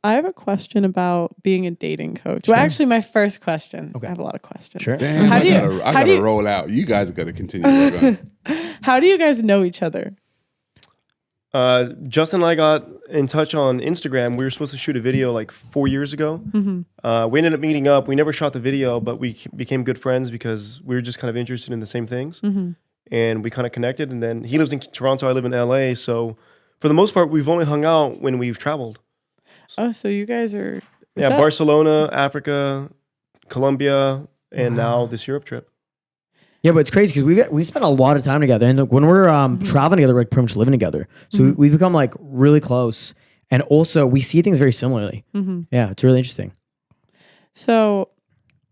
I have a question about being a dating coach. Sure. Well, actually, my first question. Okay. I have a lot of questions. Sure. Damn, I gotta roll out. You guys are gonna continue to work on. How do you guys know each other? Justin and I got in touch on Instagram. We were supposed to shoot a video like 4 years ago. We ended up meeting up. We never shot the video, but we became good friends because we were just kind of interested in the same things. And we kind of connected. And then he lives in Toronto. I live in LA. So for the most part, we've only hung out when we've traveled. Oh, so you guys are... Barcelona, Africa, Colombia, and now this Europe trip. Yeah, but it's crazy because we spent a lot of time together, and when we're traveling together, we're pretty much living together. So we've become like really close, and also we see things very similarly. Yeah, it's really interesting. So,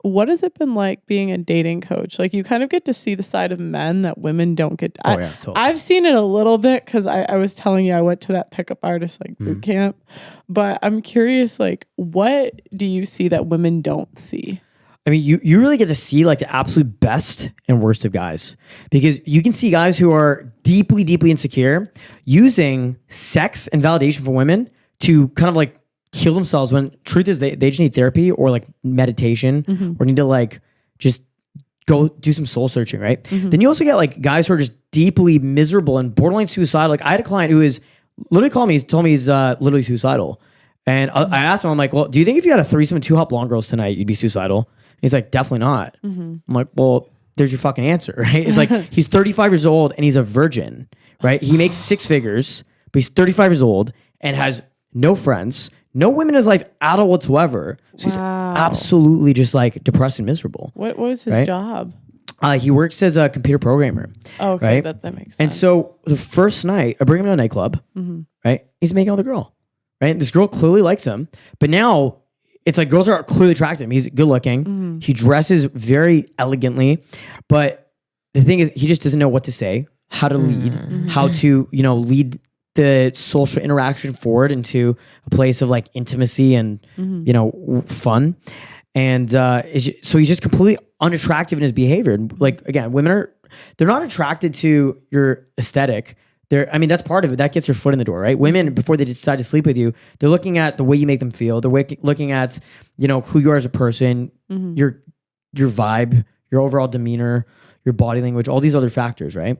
what has it been like being a dating coach? Like, you kind of get to see the side of men that women don't get. Totally. I've seen it a little bit because I was telling you I went to that pickup artist like boot camp, but I'm curious, like, what do you see that women don't see? I mean, you really get to see like the absolute best and worst of guys, because you can see guys who are deeply, deeply insecure using sex and validation for women to kind of like kill themselves, when truth is they just need therapy or like meditation or need to like just go do some soul searching, right? Then you also get like guys who are just deeply miserable and borderline suicidal. Like I had a client who is literally told me he's literally suicidal. And I asked him, I'm like, well, do you think if you had a threesome with 2 hot blonde girls tonight, you'd be suicidal? He's like, definitely not. I'm like, well, there's your fucking answer, right? It's like, he's 35 years old and he's a virgin, right? He makes 6 figures, but he's 35 years old and has no friends, no women in his life at all whatsoever. So he's absolutely just like depressed and miserable. What was his job? He works as a computer programmer. Oh, okay, right? that makes sense. And so the first night, I bring him to a nightclub, right? He's making out with a girl, right? This girl clearly likes him, but now it's like girls are clearly attracted to him. He's good looking. He dresses very elegantly, but the thing is, he just doesn't know what to say, how to lead, how to, lead the social interaction forward into a place of like intimacy and, fun. And so he's just completely unattractive in his behavior. Like, again, they're not attracted to your aesthetic. That's part of it. That gets your foot in the door, right? Women, before they decide to sleep with you, they're looking at the way you make them feel. They're looking at, who you are as a person, your vibe, your overall demeanor, your body language, all these other factors, right?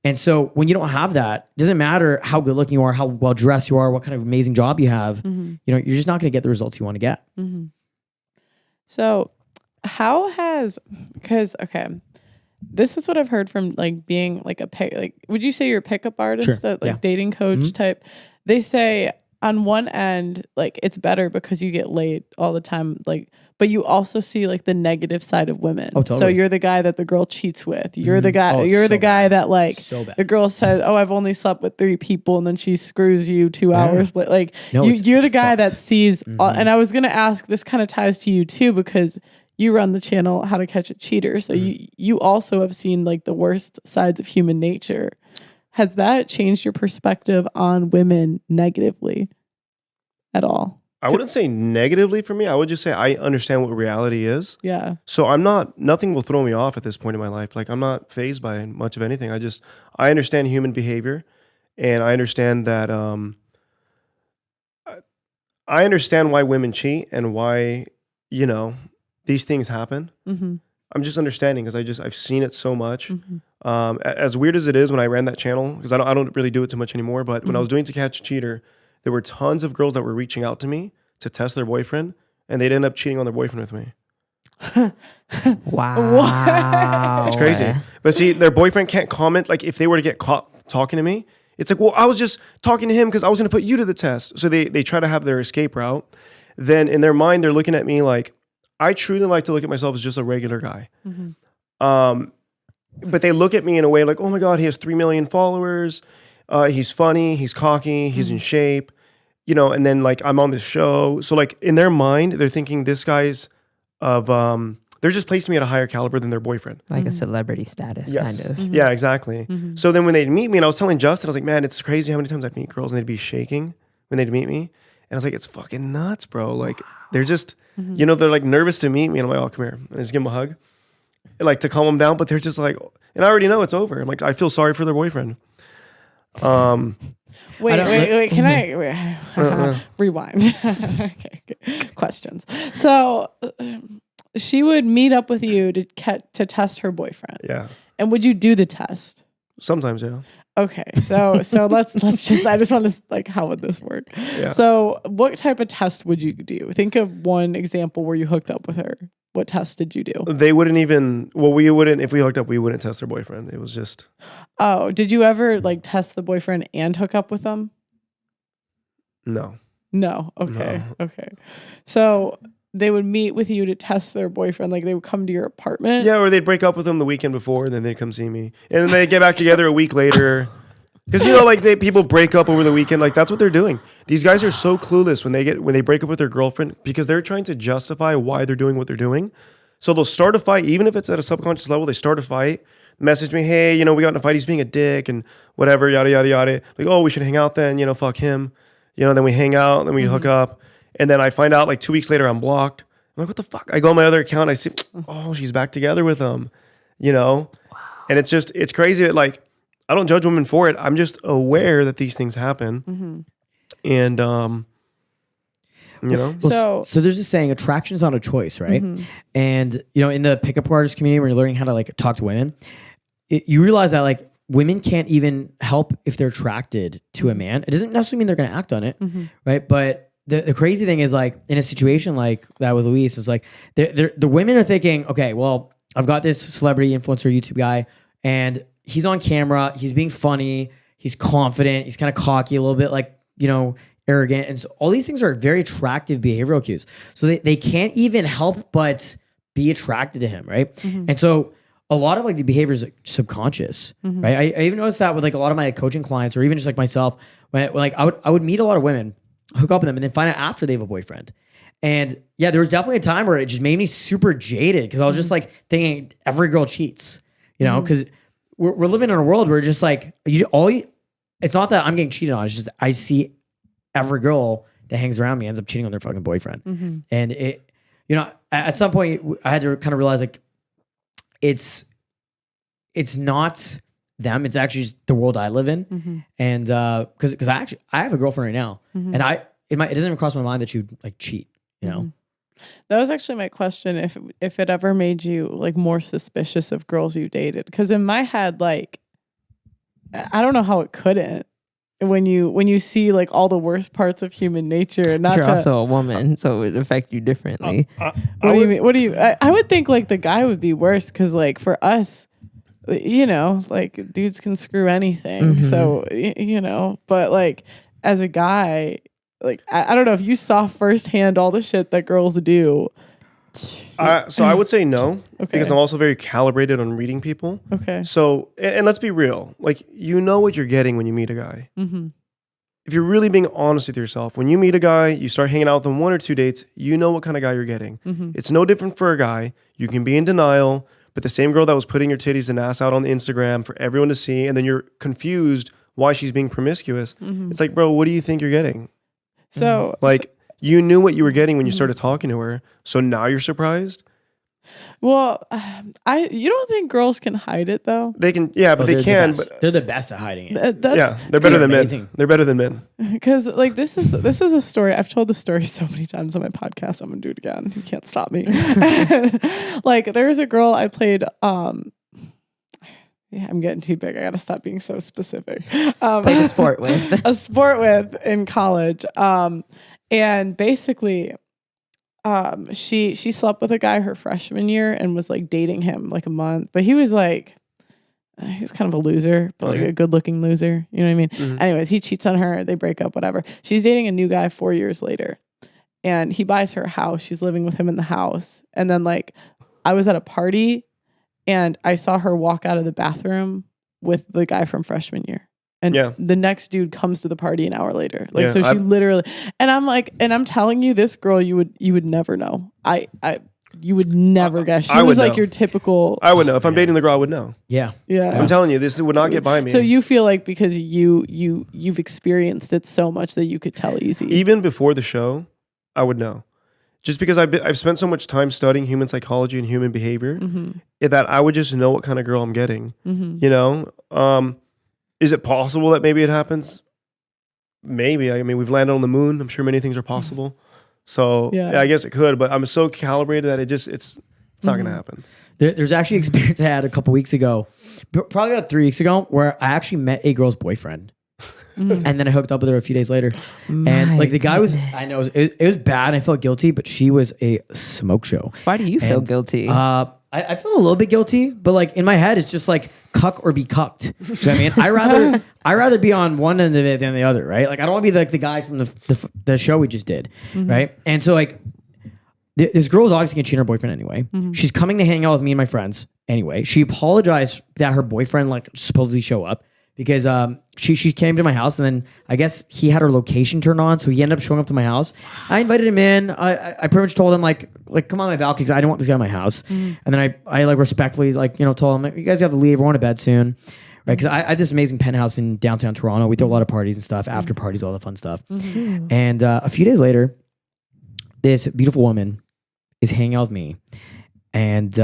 And so when you don't have that, it doesn't matter how good looking you are, how well dressed you are, what kind of amazing job you have, you're just not going to get the results you want to get. So this is what I've heard from like being like would you say you're a pickup artist, dating coach type? They say on one end, like it's better because you get laid all the time, like, but you also see like the negative side of women. Oh, totally. So you're the guy that the girl cheats with. You're the guy. You're the guy that like the girl says, "Oh, I've only slept with 3 people," and then she screws you 2 hours. Like you're the guy that sees. And I was gonna ask. This kind of ties to you too, because you run the channel How to Catch a Cheater. So you also have seen like the worst sides of human nature. Has that changed your perspective on women negatively at all? I wouldn't say negatively for me. I would just say I understand what reality is. Yeah. So nothing will throw me off at this point in my life. Like I'm not fazed by much of anything. I understand human behavior, and I understand that I understand why women cheat and why, these things happen. I'm just understanding because I've seen it so much. As weird as it is when I ran that channel, because I don't really do it too much anymore, but when I was doing To Catch a Cheater, there were tons of girls that were reaching out to me to test their boyfriend, and they'd end up cheating on their boyfriend with me. Wow. It's crazy. But see, their boyfriend can't comment. Like if they were to get caught talking to me, it's like, well, I was just talking to him because I was going to put you to the test. So they try to have their escape route. Then in their mind, they're looking at me like, I truly like to look at myself as just a regular guy. But they look at me in a way like, oh my God, he has 3 million followers. He's funny. He's cocky. He's in shape. And then like I'm on this show. So like in their mind, they're thinking this guy's they're just placing me at a higher caliber than their boyfriend. Like a celebrity status, kind of. Yeah, exactly. So then when they'd meet me, and I was telling Justin, I was like, man, it's crazy how many times I'd meet girls and they'd be shaking when they'd meet me. And I was like, it's fucking nuts, bro. Like they're just, they're like nervous to meet me. And I'm like, oh, come here. And I just give them a hug, like to calm them down. But they're just like, and I already know it's over. I'm like, I feel sorry for their boyfriend. Wait. Can I rewind? Okay. Questions. So she would meet up with you to test her boyfriend. Yeah. And would you do the test? Sometimes, yeah. Okay, so let's just. I just want to like, how would this work? Yeah. So, what type of test would you do? Think of one example where you hooked up with her. What test did you do? They wouldn't even. Well, we wouldn't. If we hooked up, we wouldn't test their boyfriend. It was just. Oh, did you ever like test the boyfriend and hook up with them? No. No. Okay. No. Okay. So they would meet with you to test their boyfriend. Like they would come to your apartment. Yeah, or they'd break up with them the weekend before, and then they'd come see me, and then they'd get back together a week later. Because like people break up over the weekend, like that's what they're doing. These guys are so clueless when they break up with their girlfriend because they're trying to justify why they're doing what they're doing. So they'll start a fight, even if it's at a subconscious level. They start a fight, message me, hey, we got in a fight. He's being a dick and whatever, yada yada yada. Like, oh, we should hang out then. Fuck him. Then we hang out, then we hook up, and then I find out like 2 weeks later I'm blocked. I'm like, what the fuck? I go on my other account, I see, oh, she's back together with him. Wow. And it's crazy that like. I don't judge women for it. I'm just aware that these things happen. And, So there's this saying, attraction is not a choice, right? And, in the pickup artist community, when you're learning how to like talk to women, you realize that like women can't even help if they're attracted to a man. It doesn't necessarily mean they're going to act on it, right? But the crazy thing is like in a situation like that with Luis is like the women are thinking, okay, well, I've got this celebrity influencer YouTube guy and he's on camera, he's being funny, he's confident, he's kind of cocky, a little bit like, arrogant. And so all these things are very attractive behavioral cues. So they can't even help but be attracted to him, right? And so a lot of like the behavior is like subconscious, right? I even noticed that with like a lot of my coaching clients or even just like myself, when like I would meet a lot of women, hook up with them and then find out after they have a boyfriend. And yeah, there was definitely a time where it just made me super jaded because I was just like thinking every girl cheats, because we're living in a world where just like it's not that I'm getting cheated on. It's just I see every girl that hangs around me ends up cheating on their fucking boyfriend. And it, at some point I had to kind of realize like it's not them. It's actually just the world I live in. And because I have a girlfriend right now, and it doesn't even cross my mind that she would like cheat. That was actually my question. If it ever made you like more suspicious of girls you dated, because in my head, like, I don't know how it couldn't. When you see like all the worst parts of human nature, and you're also a woman, so it would affect you differently. What do you mean? What do you? I would think like the guy would be worse because like for us, like dudes can screw anything. So but like as a guy. Like, I don't know if you saw firsthand all the shit that girls do. So I would say no, because I'm also very calibrated on reading people. Okay. So, and let's be real. Like, what you're getting when you meet a guy. If you're really being honest with yourself, when you meet a guy, you start hanging out with him 1 or 2 dates, you know what kind of guy you're getting. It's no different for a guy. You can be in denial, but the same girl that was putting your titties and ass out on the Instagram for everyone to see, and then you're confused why she's being promiscuous. It's like, bro, what do you think you're getting? So you knew what you were getting when you started talking to her. So now you're surprised? Well, you don't think girls can hide it though? They can, yeah, but they can. But they're the best at hiding it. They're better than men. They're better than men. Because like this is a story. I've told the story so many times on my podcast. I'm gonna do it again. You can't stop me. Like there was a girl I played. Yeah, I'm getting too big. I gotta stop being so specific. Played a sport with. A sport with in college. And basically, she slept with a guy her freshman year and was like dating him like a month. But he was kind of a loser, but like a good looking loser. You know what I mean? Anyways, he cheats on her. They break up, whatever. She's dating a new guy 4 years later. And he buys her a house. She's living with him in the house. And then like I was at a party and I saw her walk out of the bathroom with the guy from freshman year. And the next dude comes to the party an hour later. Like, so she literally, and I'm like, and I'm telling you, this girl, you would never know. You would never guess. She was like your typical. I would know. If I'm dating the girl, I would know. Yeah. Yeah. I'm telling you, this would not get by me. So you feel like because you've experienced it so much that you could tell easy. Even before the show, I would know. Just because I've spent so much time studying human psychology and human behavior that I would just know what kind of girl I'm getting. Is it possible that maybe it happens? maybe. I mean, we've landed on the moon. I'm sure many things are possible. So yeah, I guess it could, but I'm so calibrated that it's not going to happen. There's actually an experience I had a couple weeks ago, probably about 3 weeks ago, where I actually met a girl's boyfriend. And then I hooked up with her a few days later. And like the guy was, I know it was bad. I felt guilty, but she was a smoke show. Why do you feel guilty? I feel a little bit guilty, but like in my head, it's just like cuck or be cucked. Do you know what I mean? I rather be on one end of it than the other, right? Like I don't want to be like the guy from the show we just did, right? And so like this girl was obviously gonna cheat on her boyfriend anyway. She's coming to hang out with me and my friends anyway. She apologized that her boyfriend like supposedly show up. Because she came to my house and then I guess he had her location turned on, so he ended up showing up to my house. I invited him in. I pretty much told him like come on my balcony because I didn't want this guy in my house. And then I like respectfully told him like, you guys have to leave. We're going to bed soon, right? Because I have this amazing penthouse in downtown Toronto. We throw a lot of parties and stuff, after parties, all the fun stuff. And a few days later, this beautiful woman is hanging out with me, and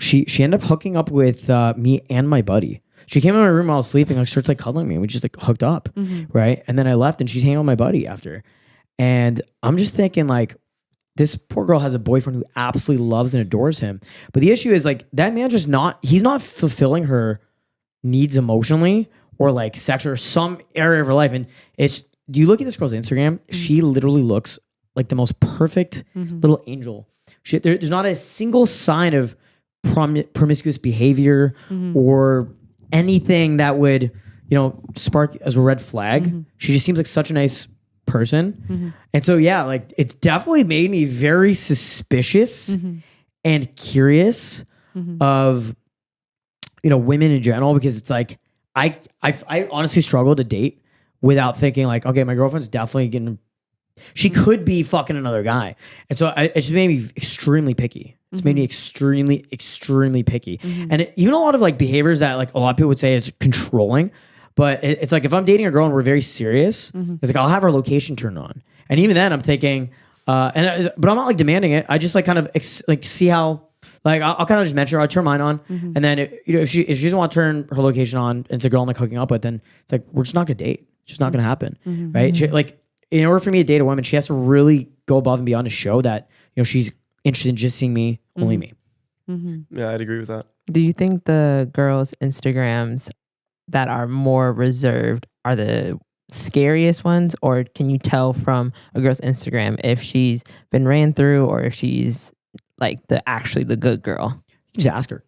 she ended up hooking up with me and my buddy. She came in my room while I was sleeping, like starts like cuddling me. We just like hooked up, right? And then I left, and she's hanging out with my buddy after. And I'm just thinking, like, this poor girl has a boyfriend who absolutely loves and adores him. But the issue is, like, that man he's not fulfilling her needs emotionally or like sexual or some area of her life. And do you look at this girl's Instagram? She literally looks like the most perfect little angel. There's not a single sign of promiscuous behavior or anything that would, spark as a red flag. She just seems like such a nice person. And so, yeah, like it's definitely made me very suspicious and curious of, women in general, because it's like, I honestly struggle to date without thinking like, okay, my girlfriend's definitely she could be fucking another guy. And so it just made me extremely picky. It's made me extremely, extremely picky. And even a lot of like behaviors that like a lot of people would say is controlling, but it's like if I'm dating a girl and we're very serious, it's like I'll have her location turned on. And even then I'm thinking, but I'm not like demanding it. I just like kind of see how, like I'll kind of just mention her, I'll turn mine on. And then if she doesn't want to turn her location on and it's a girl I'm like hooking up with, then it's like, we're just not gonna date. It's just not gonna happen. Right? Like in order for me to date a woman, she has to really go above and beyond to show that, she's interested in just seeing me, only me. Yeah, I'd agree with that. Do you think the girls' Instagrams that are more reserved are the scariest ones, or can you tell from a girl's Instagram if she's been ran through or if she's like actually the good girl? You can just ask her.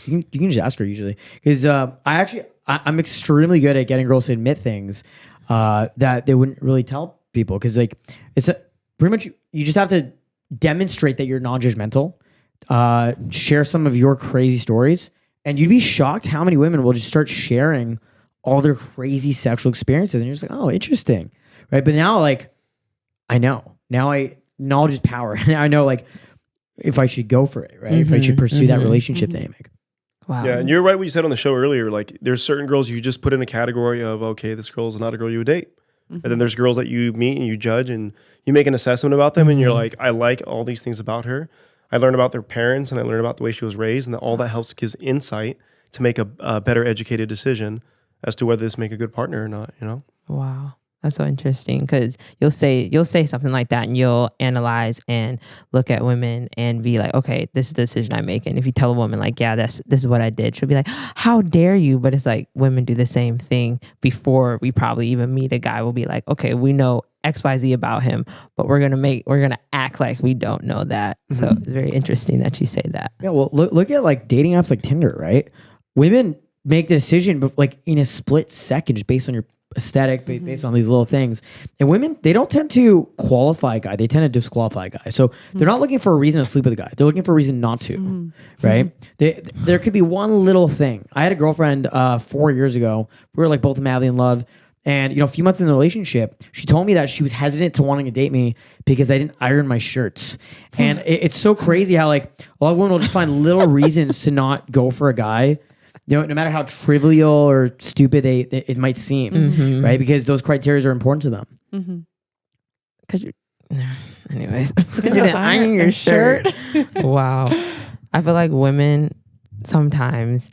You can just ask her usually, because I'm extremely good at getting girls to admit things that they wouldn't really tell people, because like pretty much you just have to demonstrate that you're non-judgmental, share some of your crazy stories, and you'd be shocked how many women will just start sharing all their crazy sexual experiences, and you're just like, oh, interesting, right? But now, like, I know. Now knowledge is power. Now I know, like, if I should go for it, right? If I should pursue that relationship dynamic. Wow. Yeah, and you're right what you said on the show earlier. Like, there's certain girls you just put in a category of, okay, this girl's not a girl you would date. And then there's girls that you meet and you judge and you make an assessment about them, and you're like, I like all these things about her. I learned about their parents and I learned about the way she was raised, and all that helps gives insight to make a better educated decision as to whether this make a good partner or not, Wow. That's so interesting, because you'll say something like that and you'll analyze and look at women and be like, okay, this is the decision I make. And if you tell a woman like, yeah, this is what I did, she'll be like, how dare you? But it's like women do the same thing before we probably even meet a guy. We'll be like, okay, we know XYZ about him, but we're gonna act like we don't know that. So it's very interesting that you say that. Yeah, well, look at like dating apps like Tinder, right? Women make the decision, but like in a split second, just based on your aesthetic, based on these little things. And women, they don't tend to qualify a guy. They tend to disqualify a guy. So they're not looking for a reason to sleep with a guy. They're looking for a reason not to, right? There could be one little thing. I had a girlfriend 4 years ago. We were like both madly in love. And, a few months in the relationship, she told me that she was hesitant to wanting to date me because I didn't iron my shirts. And it's so crazy how like a lot of women will just find little reasons to not go for a guy, no matter how trivial or stupid it might seem, right? Because those criteria are important to them. Because anyways, you didn't iron your shirt. Wow. I feel like women sometimes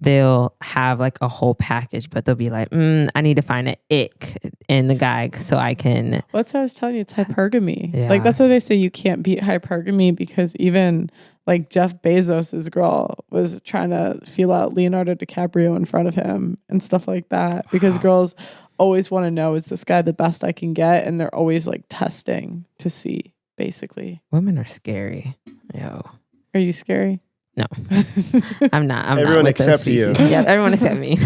they'll have like a whole package, but they'll be like, I need to find an ick in the guy so I can. What's I was telling you? It's hypergamy. Yeah. Like that's why they say you can't beat hypergamy, because even like Jeff Bezos' girl was trying to feel out Leonardo DiCaprio in front of him and stuff like that, because girls always want to know, is this guy the best I can get? And they're always like testing to see, basically. Women are scary. Yo. Are you scary? No, I'm not. Everyone not except you. Yeah, everyone except me.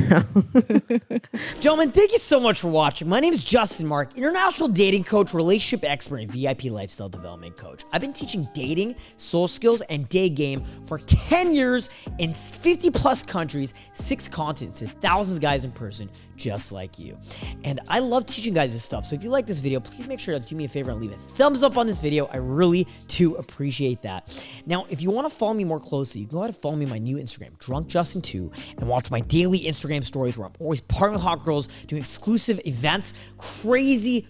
Gentlemen, thank you so much for watching. My name is Justin Marc, international dating coach, relationship expert, and VIP lifestyle development coach. I've been teaching dating, soul skills, and Daygame for 10 years in 50 plus countries, 6 continents, to thousands of guys in person just like you. And I love teaching guys this stuff. So if you like this video, please make sure to do me a favor and leave a thumbs up on this video. I really do appreciate that. Now, if you want to follow me more closely, you can go ahead and follow me on my new Instagram, DrunkJustin2, and watch my daily Instagram stories where I'm always partnering with hot girls, doing exclusive events, crazy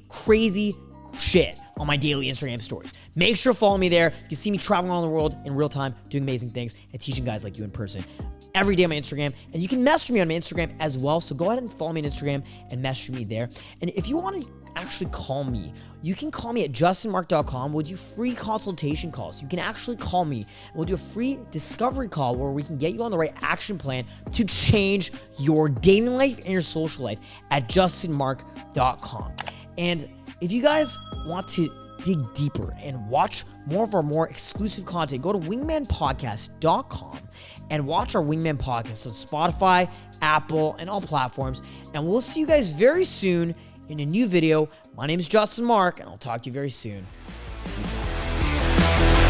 shit on my daily Instagram stories. Make sure to follow me there. You can see me traveling around the world in real time, doing amazing things, and teaching guys like you in person every day on my Instagram. And you can message me on my Instagram as well. So go ahead and follow me on Instagram and message me there. And if you want to actually call me, you can call me at justinmarc.com. We'll do free consultation calls. You can actually call me and we'll do a free discovery call where we can get you on the right action plan to change your dating life and your social life at justinmarc.com. And if you guys want to dig deeper and watch more of our more exclusive content, go to wingmanpodcast.com and watch our Wingman podcast on Spotify, Apple, and all platforms. And we'll see you guys very soon in a new video. My name is Justin Marc, and I'll talk to you very soon. Peace out.